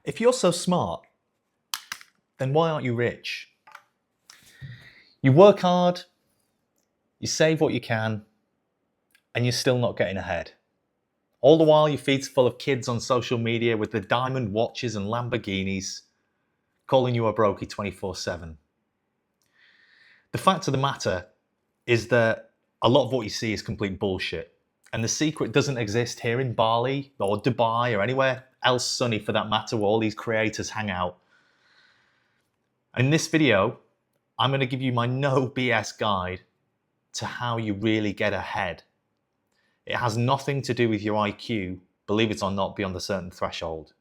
If you're so smart, then why aren't you rich? You work hard, you save what you can, and you're still not getting ahead. All the while your feed's full of kids on social media with the diamond watches and Lamborghinis calling you a brokey 24/7. The fact of the matter is that a lot of what you see is complete bullshit. And the secret doesn't exist here in Bali or Dubai or anywhere else sunny for that matter where all these creators hang out. In this video, I'm going to give you my no BS guide to how you really get ahead. It has nothing to do with your IQ, believe it or not, beyond a certain threshold.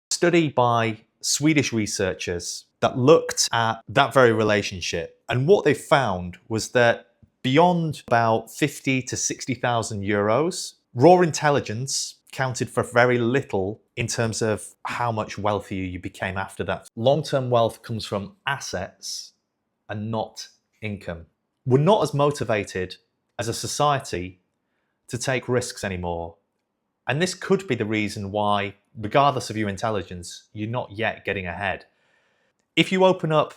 A study by Swedish researchers that looked at that very relationship, and what they found was that beyond about 50 to 60,000 euros, raw intelligence counted for very little in terms of how much wealthier you became after that. Long-term wealth comes from assets and not income. We're not as motivated as a society to take risks anymore. And this could be the reason why, regardless of your intelligence, you're not yet getting ahead. If you open up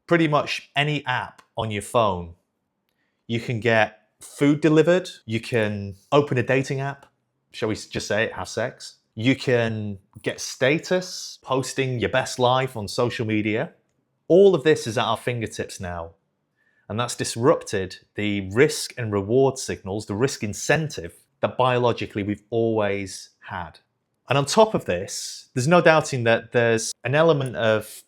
pretty much any app on your phone, you can get food delivered, you can open a dating app, shall we just say it, have sex. You can get status, posting your best life on social media. All of this is at our fingertips now. And that's disrupted the risk and reward signals, the risk incentive that biologically we've always had. And on top of this, there's no doubting that there's an element of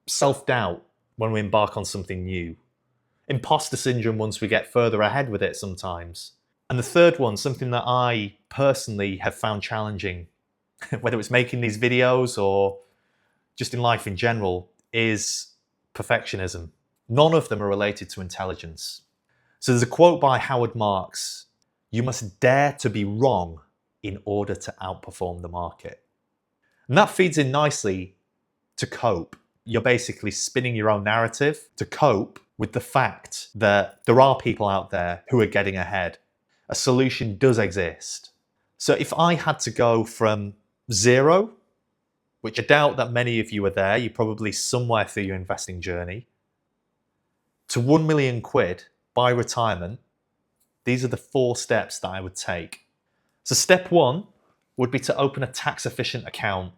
self-doubt when we embark on something new. Imposter syndrome once we get further ahead with it sometimes. And the third one, something that I personally have found challenging, whether it's making these videos or just in life in general, is perfectionism. None of them are related to intelligence. So there's a quote by Howard Marks: "You must dare to be wrong in order to outperform the market." And that feeds in nicely to cope. You're basically spinning your own narrative to cope with the fact that there are people out there who are getting ahead. A solution does exist. So if I had to go from zero, which I doubt that many of you are there, you're probably somewhere through your investing journey, to 1 million quid by retirement, these are the 4 steps that I would take. So step 1 would be to open a tax efficient account.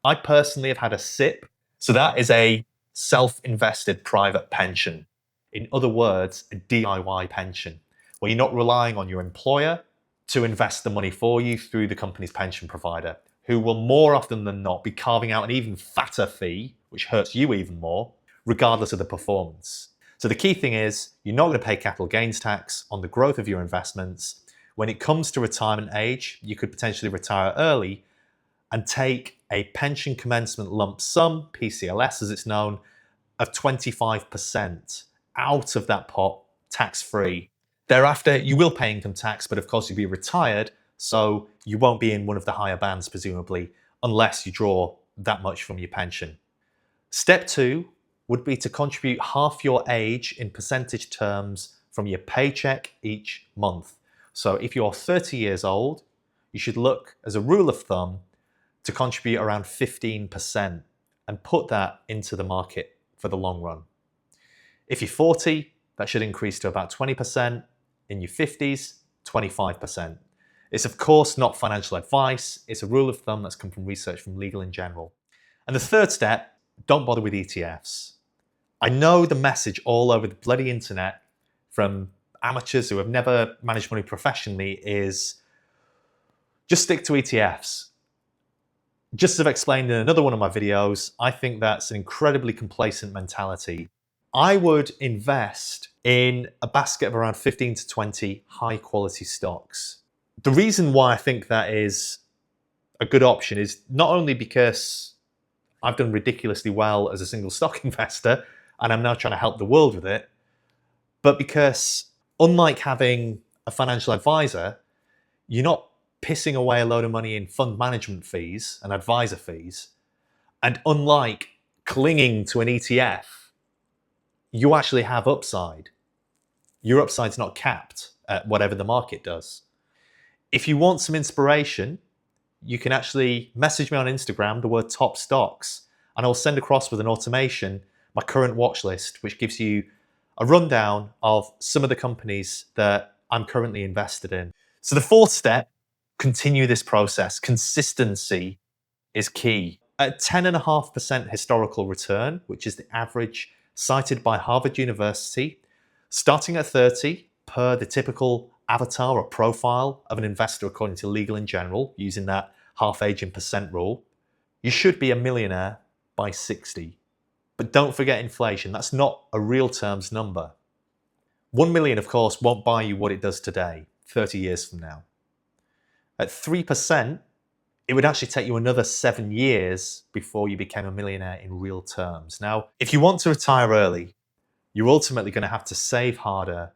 I personally have had a SIP. So that is a self-invested private pension. In other words, a DIY pension, where you're not relying on your employer to invest the money for you through the company's pension provider, who will more often than not be carving out an even fatter fee, which hurts you even more, regardless of the performance. So the key thing is, you're not going to pay capital gains tax on the growth of your investments. When it comes to retirement age, you could potentially retire early and take a pension commencement lump sum, PCLS as it's known, of 25% out of that pot, tax-free. Thereafter, you will pay income tax, but of course you'll be retired, so you won't be in one of the higher bands, presumably, unless you draw that much from your pension. Step 2 would be to contribute half your age in percentage terms from your paycheck each month. So if you're 30 years old, you should look, as a rule of thumb, to contribute around 15% and put that into the market for the long run. If you're 40, that should increase to about 20%. In your 50s, 25%. It's of course not financial advice. It's a rule of thumb that's come from research from Legal in General. And the third step, don't bother with ETFs. I know the message all over the bloody internet from amateurs who have never managed money professionally is just stick to ETFs. Just as I've explained in another one of my videos, I think that's an incredibly complacent mentality. I would invest in a basket of around 15 to 20 high quality stocks. The reason why I think that is a good option is not only because I've done ridiculously well as a single stock investor and I'm now trying to help the world with it, but because unlike having a financial advisor, you're not pissing away a load of money in fund management fees and advisor fees. And unlike clinging to an ETF, you actually have upside. Your upside's not capped at whatever the market does. If you want some inspiration, you can actually message me on Instagram, the word top stocks, and I'll send across with an automation my current watch list, which gives you a rundown of some of the companies that I'm currently invested in. So the fourth step, continue this process. Consistency is key. At 10.5% historical return, which is the average cited by Harvard University, starting at 30 per the typical avatar or profile of an investor according to Legal in General, using that half age in percent rule, you should be a millionaire by 60. But don't forget inflation, that's not a real terms number. 1 million, of course, won't buy you what it does today, 30 years from now. At 3%, it would actually take you another 7 years before you became a millionaire in real terms. Now, if you want to retire early, you're ultimately going to have to save harder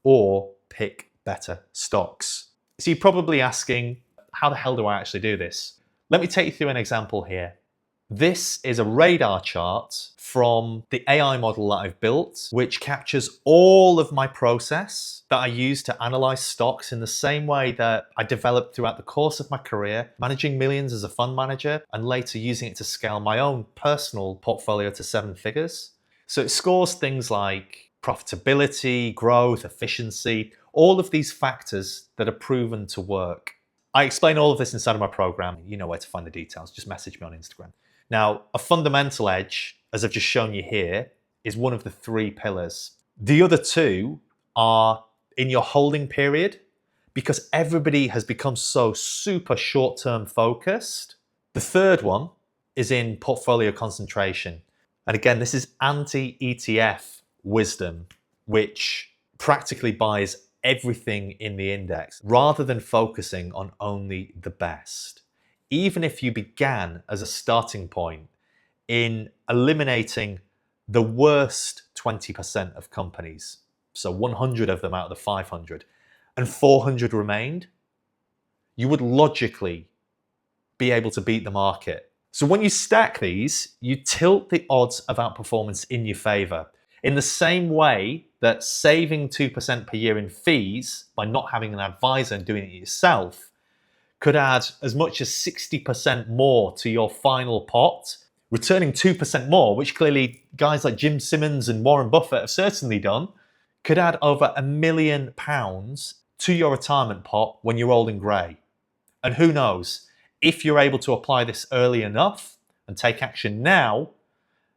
or pick better stocks. So you're probably asking, how the hell do I actually do this? Let me take you through an example here. This is a radar chart from the AI model that I've built, which captures all of my process that I use to analyze stocks in the same way that I developed throughout the course of my career, managing millions as a fund manager, and later using it to scale my own personal portfolio to 7 figures. So it scores things like profitability, growth, efficiency, all of these factors that are proven to work. I explain all of this inside of my program. You know where to find the details. Just message me on Instagram. Now, a fundamental edge, as I've just shown you here, is one of the 3 pillars. The other 2 are in your holding period, because everybody has become so super short-term focused. The third one is in portfolio concentration. And again, this is anti-ETF wisdom, which practically buys everything in the index rather than focusing on only the best. Even if you began as a starting point in eliminating the worst 20% of companies, so 100 of them out of the 500, and 400 remained, you would logically be able to beat the market. So when you stack these, you tilt the odds of outperformance in your favor. In the same way that saving 2% per year in fees by not having an advisor and doing it yourself could add as much as 60% more to your final pot, returning 2% more, which clearly guys like Jim Simmons and Warren Buffett have certainly done, could add over £1 million to your retirement pot when you're old and grey. And who knows, if you're able to apply this early enough and take action now,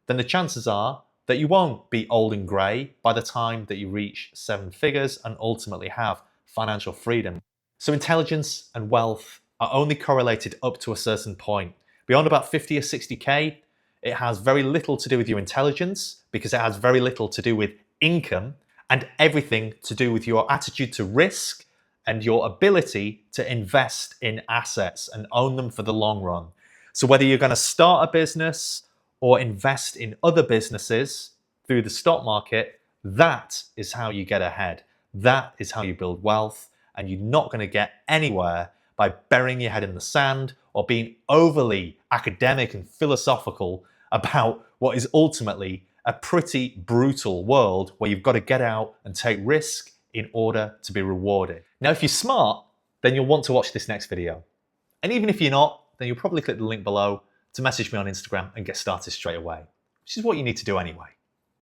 then the chances are that you won't be old and grey by the time that you reach 7 figures and ultimately have financial freedom. So intelligence and wealth are only correlated up to a certain point. Beyond about 50 or 60K, it has very little to do with your intelligence because it has very little to do with income and everything to do with your attitude to risk and your ability to invest in assets and own them for the long run. So whether you're going to start a business or invest in other businesses through the stock market, that is how you get ahead. That is how you build wealth. And you're not going to get anywhere by burying your head in the sand or being overly academic and philosophical about what is ultimately a pretty brutal world where you've got to get out and take risk in order to be rewarded. Now, if you're smart, then you'll want to watch this next video. And even if you're not, then you'll probably click the link below to message me on Instagram and get started straight away, which is what you need to do anyway.